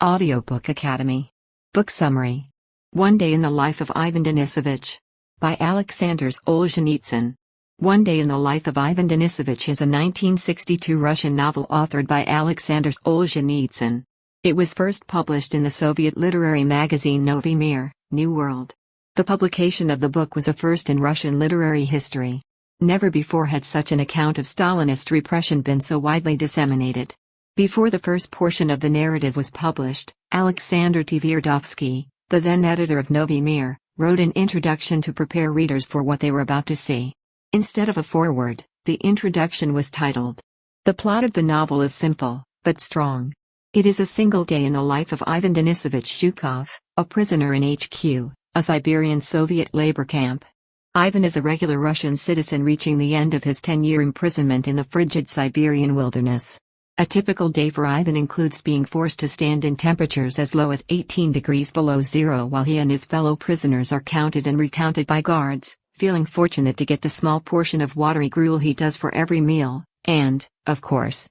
Audiobook Academy. Book Summary. One Day in the Life of Ivan Denisovich. By Aleksandr Solzhenitsyn. One Day in the Life of Ivan Denisovich is a 1962 Russian novel authored by Aleksandr Solzhenitsyn. It was first published in the Soviet literary magazine Novy Mir, New World. The publication of the book was a first in Russian literary history. Never before had such an account of Stalinist repression been so widely disseminated. Before the first portion of the narrative was published, Aleksandr Tverdovsky, the then editor of Novy Mir, wrote an introduction to prepare readers for what they were about to see. Instead of a foreword, the introduction was titled. The plot of the novel is simple, but strong. It is a single day in the life of Ivan Denisovich Zhukov, a prisoner in HQ, a Siberian Soviet labor camp. Ivan is a regular Russian citizen reaching the end of his 10-year imprisonment in the frigid Siberian wilderness. A typical day for Ivan includes being forced to stand in temperatures as low as 18 degrees below zero while he and his fellow prisoners are counted and recounted by guards, feeling fortunate to get the small portion of watery gruel he does for every meal, and, of course,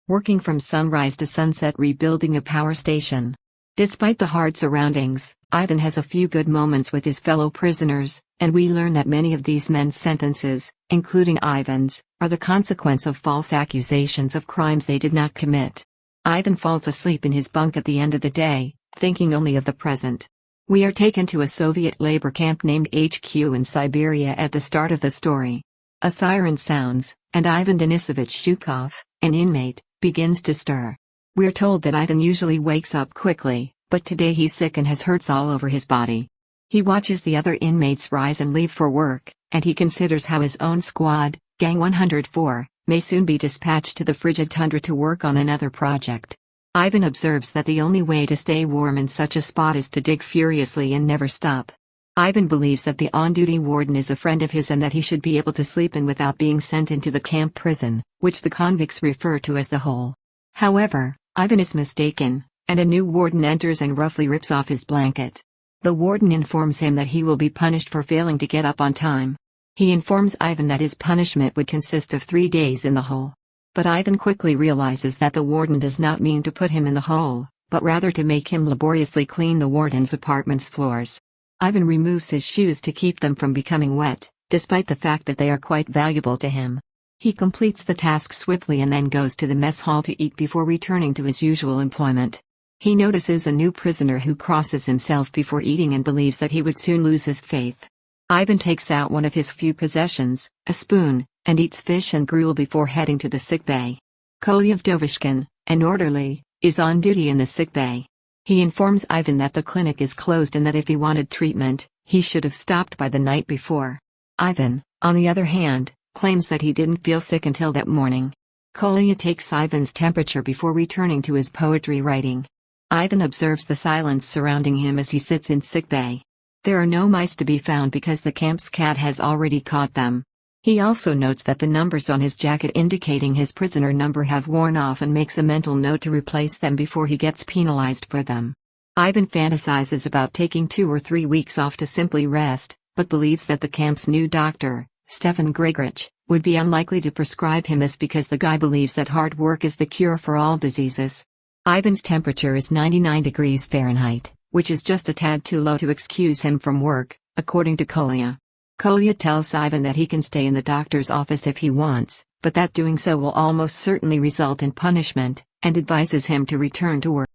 working from sunrise to sunset rebuilding a power station. Despite the hard surroundings, Ivan has a few good moments with his fellow prisoners, and we learn that many of these men's sentences, including Ivan's, are the consequence of false accusations of crimes they did not commit. Ivan falls asleep in his bunk at the end of the day, thinking only of the present. We are taken to a Soviet labor camp named HQ in Siberia at the start of the story. A siren sounds, and Ivan Denisovich Zhukov, an inmate, begins to stir. We're told that Ivan usually wakes up quickly, but today he's sick and has hurts all over his body. He watches the other inmates rise and leave for work, and he considers how his own squad, Gang 104, may soon be dispatched to the frigid tundra to work on another project. Ivan observes that the only way to stay warm in such a spot is to dig furiously and never stop. Ivan believes that the on-duty warden is a friend of his and that he should be able to sleep in without being sent into the camp prison, which the convicts refer to as the hole. However, Ivan is mistaken, and a new warden enters and roughly rips off his blanket. The warden informs him that he will be punished for failing to get up on time. He informs Ivan that his punishment would consist of 3 days in the hole. But Ivan quickly realizes that the warden does not mean to put him in the hole, but rather to make him laboriously clean the warden's apartment's floors. Ivan removes his shoes to keep them from becoming wet, despite the fact that they are quite valuable to him. He completes the task swiftly and then goes to the mess hall to eat before returning to his usual employment. He notices a new prisoner who crosses himself before eating and believes that he would soon lose his faith. Ivan takes out one of his few possessions, a spoon, and eats fish and gruel before heading to the sickbay. Kolya Vdovishkin, an orderly, is on duty in the sickbay. He informs Ivan that the clinic is closed and that if he wanted treatment, he should have stopped by the night before. Ivan, on the other hand, claims that he didn't feel sick until that morning. Kolya takes Ivan's temperature before returning to his poetry writing. Ivan observes the silence surrounding him as he sits in sickbay. There are no mice to be found because the camp's cat has already caught them. He also notes that the numbers on his jacket indicating his prisoner number have worn off and makes a mental note to replace them before he gets penalized for them. Ivan fantasizes about taking 2 or 3 weeks off to simply rest, but believes that the camp's new doctor, Stefan Grigorich, would be unlikely to prescribe him this because the guy believes that hard work is the cure for all diseases. Ivan's temperature is 99 degrees Fahrenheit, which is just a tad too low to excuse him from work, according to Kolya. Kolya tells Ivan that he can stay in the doctor's office if he wants, but that doing so will almost certainly result in punishment, and advises him to return to work.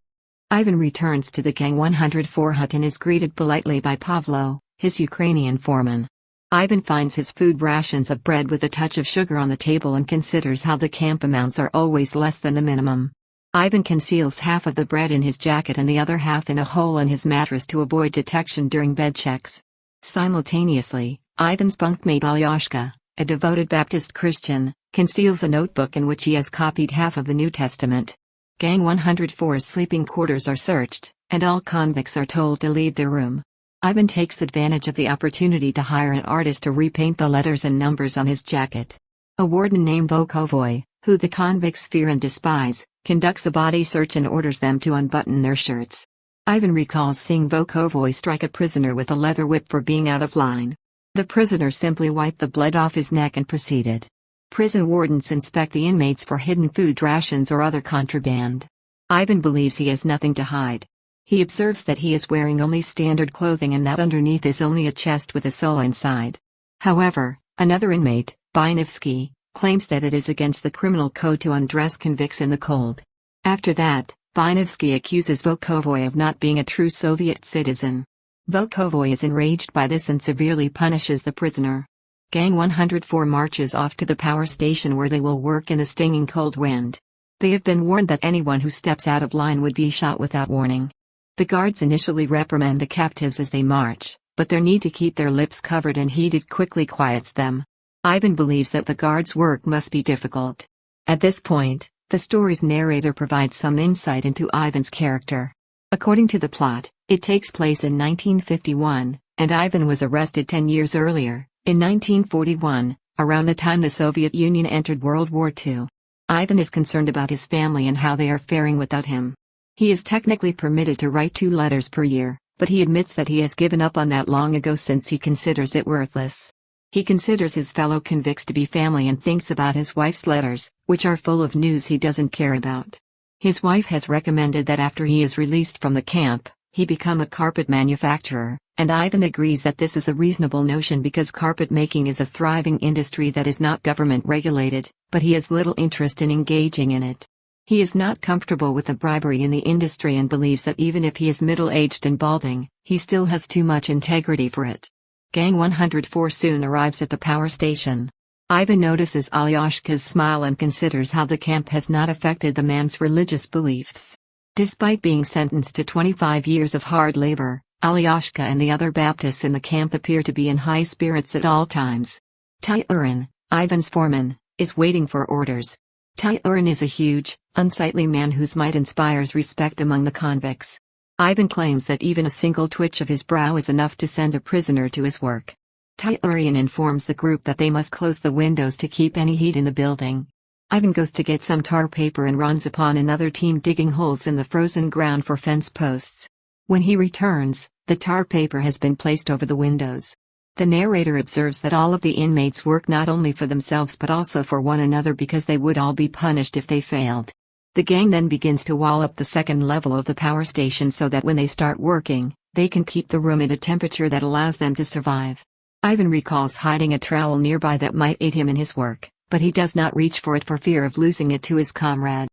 Ivan returns to the Gang 104 hut and is greeted politely by Pavlo, his Ukrainian foreman. Ivan finds his food rations of bread with a touch of sugar on the table and considers how the camp amounts are always less than the minimum. Ivan conceals half of the bread in his jacket and the other half in a hole in his mattress to avoid detection during bed checks. Simultaneously, Ivan's bunkmate Alyosha, a devoted Baptist Christian, conceals a notebook in which he has copied half of the New Testament. Gang 104's sleeping quarters are searched, and all convicts are told to leave their room. Ivan takes advantage of the opportunity to hire an artist to repaint the letters and numbers on his jacket. A warden named Vokovoy, who the convicts fear and despise, conducts a body search and orders them to unbutton their shirts. Ivan recalls seeing Vokovoy strike a prisoner with a leather whip for being out of line. The prisoner simply wiped the blood off his neck and proceeded. Prison wardens inspect the inmates for hidden food rations or other contraband. Ivan believes he has nothing to hide. He observes that he is wearing only standard clothing and that underneath is only a chest with a soul inside. However, another inmate, Denisovich, claims that it is against the criminal code to undress convicts in the cold. After that, Denisovich accuses Volkovoy of not being a true Soviet citizen. Volkovoy is enraged by this and severely punishes the prisoner. Gang 104 marches off to the power station where they will work in the stinging cold wind. They have been warned that anyone who steps out of line would be shot without warning. The guards initially reprimand the captives as they march, but their need to keep their lips covered and heated quickly quiets them. Ivan believes that the guards' work must be difficult. At this point, the story's narrator provides some insight into Ivan's character. According to the plot, it takes place in 1951, and Ivan was arrested 10 years earlier, in 1941, around the time the Soviet Union entered World War II. Ivan is concerned about his family and how they are faring without him. He is technically permitted to write 2 letters per year, but he admits that he has given up on that long ago since he considers it worthless. He considers his fellow convicts to be family and thinks about his wife's letters, which are full of news he doesn't care about. His wife has recommended that after he is released from the camp, he become a carpet manufacturer, and Ivan agrees that this is a reasonable notion because carpet making is a thriving industry that is not government regulated, but he has little interest in engaging in it. He is not comfortable with the bribery in the industry and believes that even if he is middle-aged and balding, he still has too much integrity for it. Gang 104 soon arrives at the power station. Ivan notices Alyosha's smile and considers how the camp has not affected the man's religious beliefs. Despite being sentenced to 25 years of hard labor, Alyosha and the other Baptists in the camp appear to be in high spirits at all times. Tyurin, Ivan's foreman, is waiting for orders. Tyurin is a huge, unsightly man whose might inspires respect among the convicts. Ivan claims that even a single twitch of his brow is enough to send a prisoner to his work. Tyurin informs the group that they must close the windows to keep any heat in the building. Ivan goes to get some tar paper and runs upon another team digging holes in the frozen ground for fence posts. When he returns, the tar paper has been placed over the windows. The narrator observes that all of the inmates work not only for themselves but also for one another because they would all be punished if they failed. The gang then begins to wall up the second level of the power station so that when they start working, they can keep the room at a temperature that allows them to survive. Ivan recalls hiding a trowel nearby that might aid him in his work, but he does not reach for it for fear of losing it to his comrade.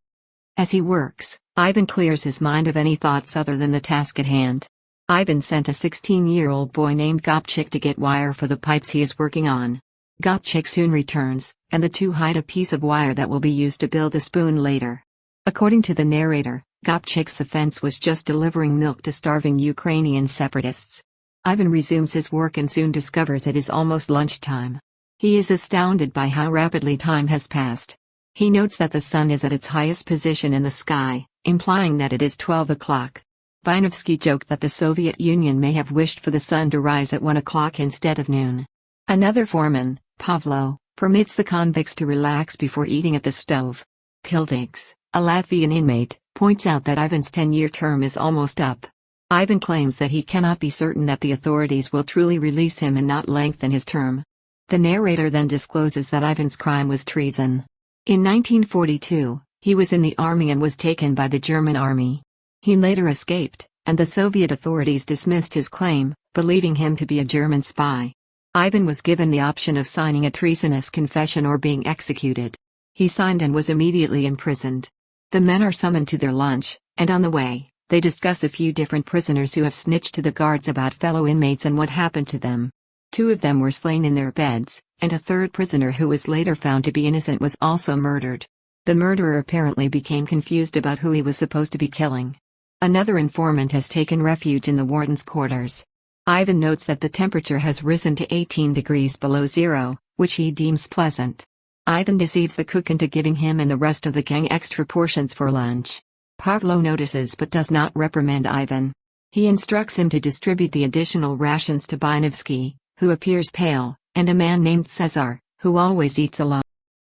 As he works, Ivan clears his mind of any thoughts other than the task at hand. Ivan sent a 16-year-old boy named Gopchik to get wire for the pipes he is working on. Gopchik soon returns, and the two hide a piece of wire that will be used to build a spoon later. According to the narrator, Gopchik's offense was just delivering milk to starving Ukrainian separatists. Ivan resumes his work and soon discovers it is almost lunchtime. He is astounded by how rapidly time has passed. He notes that the sun is at its highest position in the sky, implying that it is 12 o'clock. Denisovich joked that the Soviet Union may have wished for the sun to rise at 1 o'clock instead of noon. Another foreman, Pavlo, permits the convicts to relax before eating at the stove. Kildigs, a Latvian inmate, points out that Ivan's 10-year term is almost up. Ivan claims that he cannot be certain that the authorities will truly release him and not lengthen his term. The narrator then discloses that Ivan's crime was treason. In 1942, he was in the army and was taken by the German army. He later escaped, and the Soviet authorities dismissed his claim, believing him to be a German spy. Ivan was given the option of signing a treasonous confession or being executed. He signed and was immediately imprisoned. The men are summoned to their lunch, and on the way, they discuss a few different prisoners who have snitched to the guards about fellow inmates and what happened to them. 2 of them were slain in their beds, and a third prisoner who was later found to be innocent was also murdered. The murderer apparently became confused about who he was supposed to be killing. Another informant has taken refuge in the warden's quarters. Ivan notes that the temperature has risen to 18 degrees below zero, which he deems pleasant. Ivan deceives the cook into giving him and the rest of the gang extra portions for lunch. Pavlo notices but does not reprimand Ivan. He instructs him to distribute the additional rations to Denisovich, who appears pale, and a man named Cesar, who always eats alone.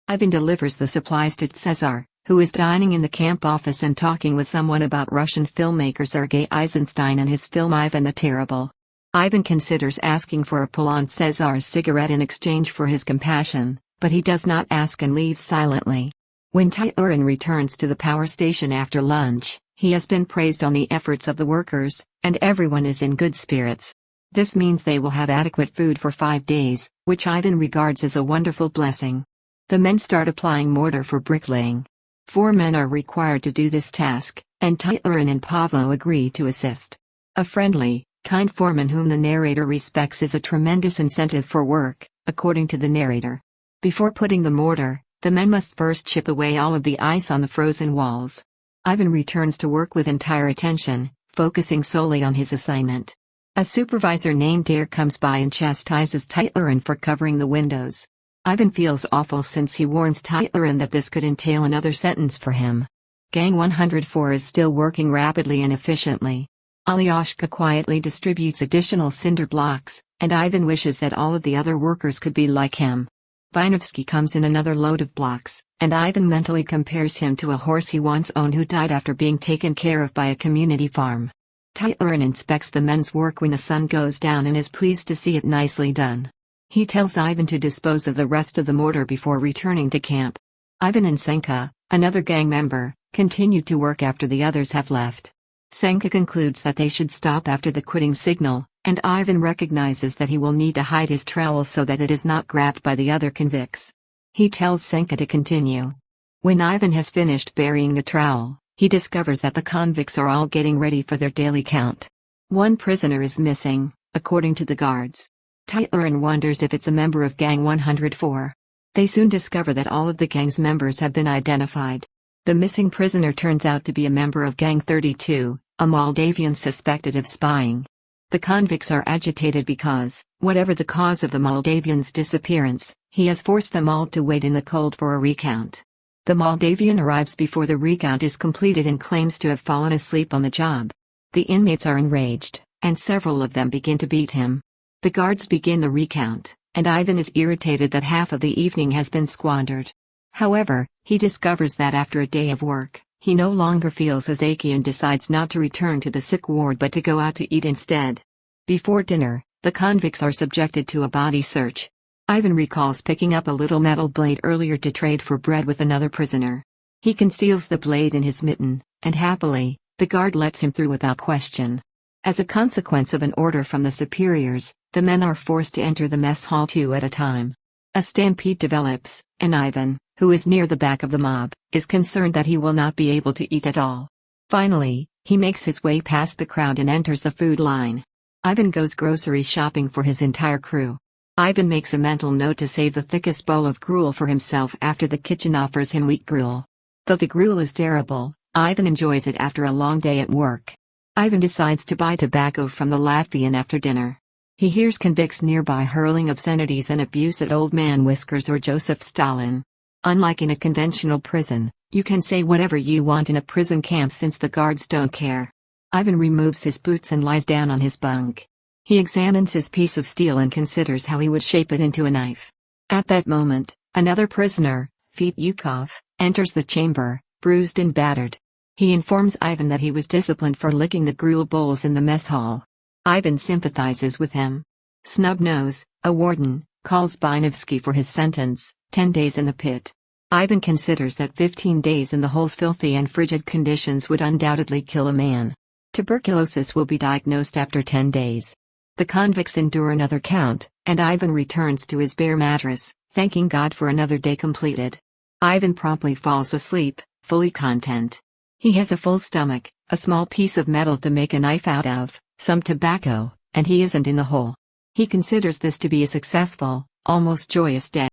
Ivan delivers the supplies to Cesar, who is dining in the camp office and talking with someone about Russian filmmaker Sergei Eisenstein and his film Ivan the Terrible. Ivan considers asking for a pull on Cesar's cigarette in exchange for his compassion, but he does not ask and leaves silently. When Tyurin returns to the power station after lunch, he has been praised on the efforts of the workers, and everyone is in good spirits. This means they will have adequate food for 5 days, which Ivan regards as a wonderful blessing. The men start applying mortar for bricklaying. 4 men are required to do this task, and Tyurin and Pavlo agree to assist. A friendly, kind foreman whom the narrator respects is a tremendous incentive for work, according to the narrator. Before putting the mortar, the men must first chip away all of the ice on the frozen walls. Ivan returns to work with entire attention, focusing solely on his assignment. A supervisor named Dare comes by and chastises Tyurin for covering the windows. Ivan feels awful since he warns Tyurin that this could entail another sentence for him. Gang 104 is still working rapidly and efficiently. Alyosha quietly distributes additional cinder blocks, and Ivan wishes that all of the other workers could be like him. Vinovsky comes in another load of blocks, and Ivan mentally compares him to a horse he once owned who died after being taken care of by a community farm. Tyurin inspects the men's work when the sun goes down and is pleased to see it nicely done. He tells Ivan to dispose of the rest of the mortar before returning to camp. Ivan and Senka, another gang member, continue to work after the others have left. Senka concludes that they should stop after the quitting signal, and Ivan recognizes that he will need to hide his trowel so that it is not grabbed by the other convicts. He tells Senka to continue. When Ivan has finished burying the trowel, he discovers that the convicts are all getting ready for their daily count. 1 prisoner is missing, according to the guards. Tyurin wonders if it's a member of Gang 104. They soon discover that all of the gang's members have been identified. The missing prisoner turns out to be a member of Gang 32, a Moldavian suspected of spying. The convicts are agitated because, whatever the cause of the Moldavian's disappearance, he has forced them all to wait in the cold for a recount. The Moldavian arrives before the recount is completed and claims to have fallen asleep on the job. The inmates are enraged, and several of them begin to beat him. The guards begin the recount, and Ivan is irritated that half of the evening has been squandered. However, he discovers that after a day of work, he no longer feels as achy and decides not to return to the sick ward but to go out to eat instead. Before dinner, the convicts are subjected to a body search. Ivan recalls picking up a little metal blade earlier to trade for bread with another prisoner. He conceals the blade in his mitten, and happily, the guard lets him through without question. As a consequence of an order from the superiors, the men are forced to enter the mess hall 2 at a time. A stampede develops, and Ivan, who is near the back of the mob, is concerned that he will not be able to eat at all. Finally, he makes his way past the crowd and enters the food line. Ivan goes grocery shopping for his entire crew. Ivan makes a mental note to save the thickest bowl of gruel for himself after the kitchen offers him wheat gruel. Though the gruel is terrible, Ivan enjoys it after a long day at work. Ivan decides to buy tobacco from the Latvian after dinner. He hears convicts nearby hurling obscenities and abuse at Old Man Whiskers or Joseph Stalin. Unlike in a conventional prison, you can say whatever you want in a prison camp since the guards don't care. Ivan removes his boots and lies down on his bunk. He examines his piece of steel and considers how he would shape it into a knife. At that moment, another prisoner, Fetyukov, enters the chamber, bruised and battered. He informs Ivan that he was disciplined for licking the gruel bowls in the mess hall. Ivan sympathizes with him. Snubnose, a warden, calls Vinovsky for his sentence, 10 days in the pit. Ivan considers that 15 days in the hole's filthy and frigid conditions would undoubtedly kill a man. Tuberculosis will be diagnosed after 10 days. The convicts endure another count, and Ivan returns to his bare mattress, thanking God for another day completed. Ivan promptly falls asleep, fully content. He has a full stomach, a small piece of metal to make a knife out of, some tobacco, and he isn't in the hole. He considers this to be a successful, almost joyous day.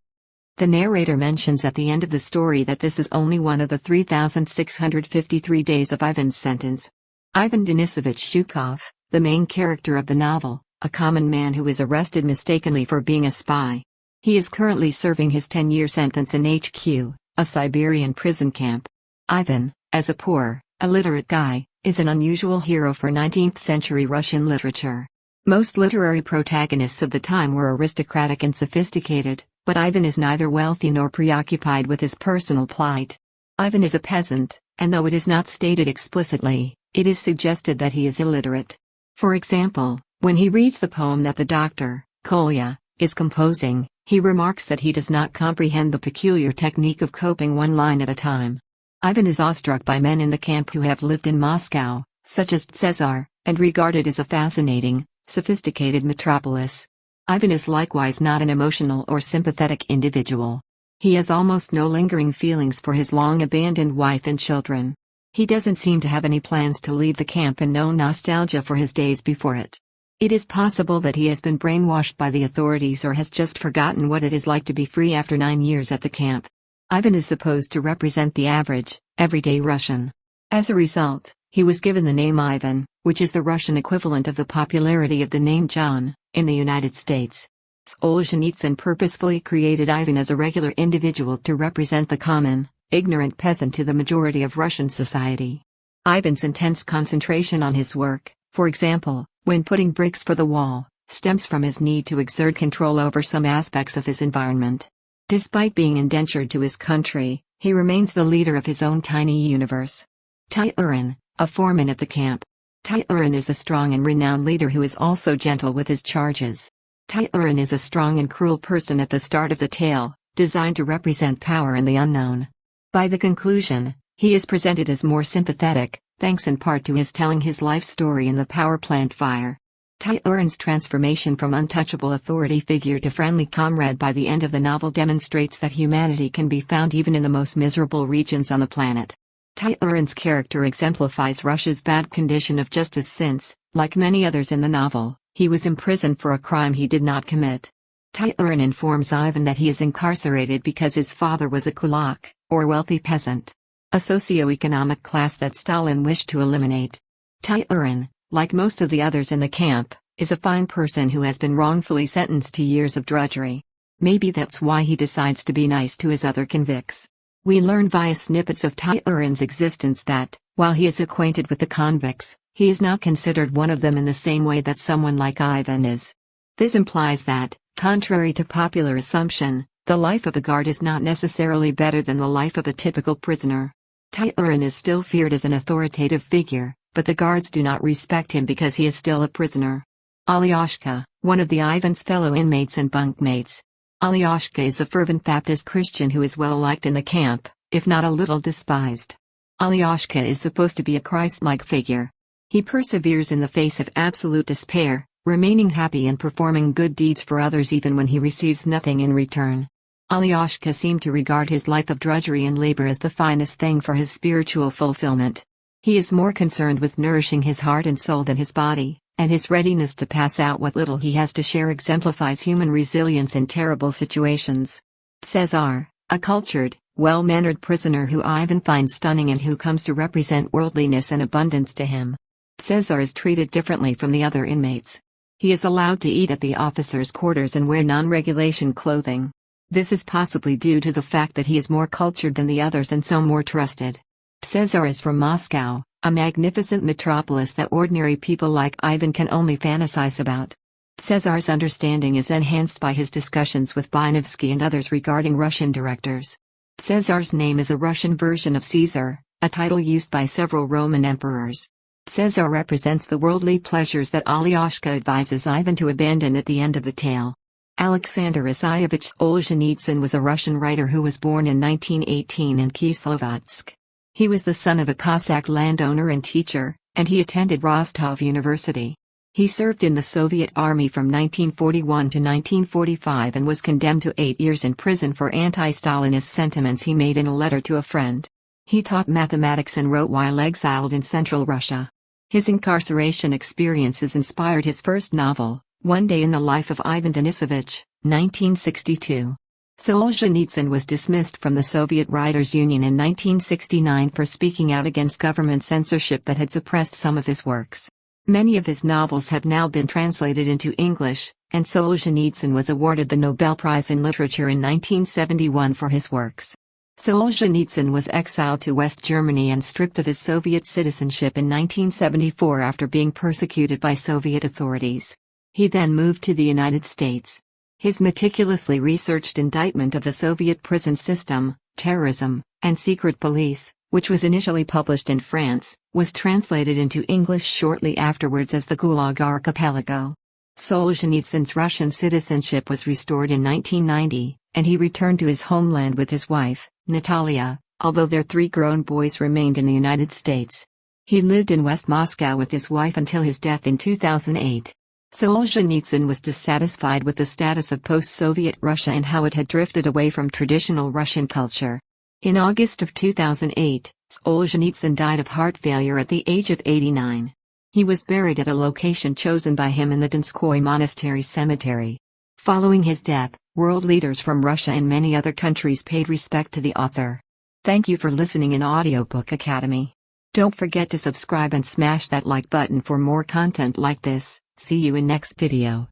The narrator mentions at the end of the story that this is only one of the 3,653 days of Ivan's sentence. Ivan Denisovich Zhukov, the main character of the novel, a common man who is arrested mistakenly for being a spy. He is currently serving his 10-year sentence in HQ, a Siberian prison camp. Ivan, as a poor, illiterate guy, is an unusual hero for 19th-century Russian literature. Most literary protagonists of the time were aristocratic and sophisticated, but Ivan is neither wealthy nor preoccupied with his personal plight. Ivan is a peasant, and though it is not stated explicitly, it is suggested that he is illiterate. For example, when he reads the poem that the doctor, Kolya, is composing, He remarks that he does not comprehend the peculiar technique of coping one line at a time. Ivan is awestruck by men in the camp who have lived in Moscow, such as Cesar, and regarded as a fascinating, sophisticated metropolis. Ivan is likewise not an emotional or sympathetic individual. He has almost no lingering feelings for his long-abandoned wife and children. He doesn't seem to have any plans to leave the camp and no nostalgia for his days before it. It is possible that he has been brainwashed by the authorities or has just forgotten what it is like to be free after 9 years at the camp. Ivan is supposed to represent the average, everyday Russian. As a result, he was given the name Ivan, which is the Russian equivalent of the popularity of the name John, in the United States. Solzhenitsyn purposefully created Ivan as a regular individual to represent the common, ignorant peasant to the majority of Russian society. Ivan's intense concentration on his work, for example, when putting bricks for the wall, stems from his need to exert control over some aspects of his environment. Despite being indentured to his country, he remains the leader of his own tiny universe. Tyurin, a foreman at the camp. Tyurin is a strong and renowned leader who is also gentle with his charges. Tyurin is a strong and cruel person at the start of the tale, designed to represent power and the unknown. By the conclusion, he is presented as more sympathetic, thanks in part to his telling his life story in the power plant fire. Tyurin's transformation from untouchable authority figure to friendly comrade by the end of the novel demonstrates that humanity can be found even in the most miserable regions on the planet. Tyurin's character exemplifies Russia's bad condition of justice since, like many others in the novel, he was imprisoned for a crime he did not commit. Tyurin informs Ivan that he is incarcerated because his father was a kulak, or wealthy peasant, a socio-economic class that Stalin wished to eliminate. Tyurin, like most of the others in the camp, is a fine person who has been wrongfully sentenced to years of drudgery. Maybe that's why he decides to be nice to his other convicts. We learn via snippets of Tyurin's existence that, while he is acquainted with the convicts, he is not considered one of them in the same way that someone like Ivan is. This implies that, contrary to popular assumption, the life of a guard is not necessarily better than the life of a typical prisoner. Tyurin is still feared as an authoritative figure, but the guards do not respect him because he is still a prisoner. Alyosha, one of the Ivan's fellow inmates and bunkmates. Alyosha is a fervent Baptist Christian who is well liked in the camp, if not a little despised. Alyosha is supposed to be a Christ-like figure. He perseveres in the face of absolute despair, remaining happy and performing good deeds for others even when he receives nothing in return. Alyosha seemed to regard his life of drudgery and labor as the finest thing for his spiritual fulfillment. He is more concerned with nourishing his heart and soul than his body, and his readiness to pass out what little he has to share exemplifies human resilience in terrible situations. Cesar, a cultured, well-mannered prisoner who Ivan finds stunning and who comes to represent worldliness and abundance to him. Cesar is treated differently from the other inmates. He is allowed to eat at the officers' quarters and wear non-regulation clothing. This is possibly due to the fact that he is more cultured than the others and so more trusted. Cesar is from Moscow, a magnificent metropolis that ordinary people like Ivan can only fantasize about. Cesar's understanding is enhanced by his discussions with Buinovsky and others regarding Russian directors. Cesar's name is a Russian version of Caesar, a title used by several Roman emperors. Cesar represents the worldly pleasures that Alyosha advises Ivan to abandon at the end of the tale. Aleksandr Isaevich Solzhenitsyn was a Russian writer who was born in 1918 in Kislovodsk. He was the son of a Cossack landowner and teacher, and he attended Rostov University. He served in the Soviet Army from 1941 to 1945 and was condemned to 8 years in prison for anti-Stalinist sentiments he made in a letter to a friend. He taught mathematics and wrote while exiled in Central Russia. His incarceration experiences inspired his first novel, One Day in the Life of Ivan Denisovich, 1962. Solzhenitsyn was dismissed from the Soviet Writers' Union in 1969 for speaking out against government censorship that had suppressed some of his works. Many of his novels have now been translated into English, and Solzhenitsyn was awarded the Nobel Prize in Literature in 1971 for his works. Solzhenitsyn was exiled to West Germany and stripped of his Soviet citizenship in 1974 after being persecuted by Soviet authorities. He then moved to the United States. His meticulously researched indictment of the Soviet prison system, terrorism, and secret police, which was initially published in France, was translated into English shortly afterwards as The Gulag Archipelago. Solzhenitsyn's Russian citizenship was restored in 1990, and he returned to his homeland with his wife, Natalia, although their 3 grown boys remained in the United States. He lived in West Moscow with his wife until his death in 2008. Solzhenitsyn was dissatisfied with the status of post-Soviet Russia and how it had drifted away from traditional Russian culture. In August of 2008, Solzhenitsyn died of heart failure at the age of 89. He was buried at a location chosen by him in the Donskoy Monastery Cemetery. Following his death, world leaders from Russia and many other countries paid respect to the author. Thank you for listening in Audiobook Academy. Don't forget to subscribe and smash that like button for more content like this. See you in next video.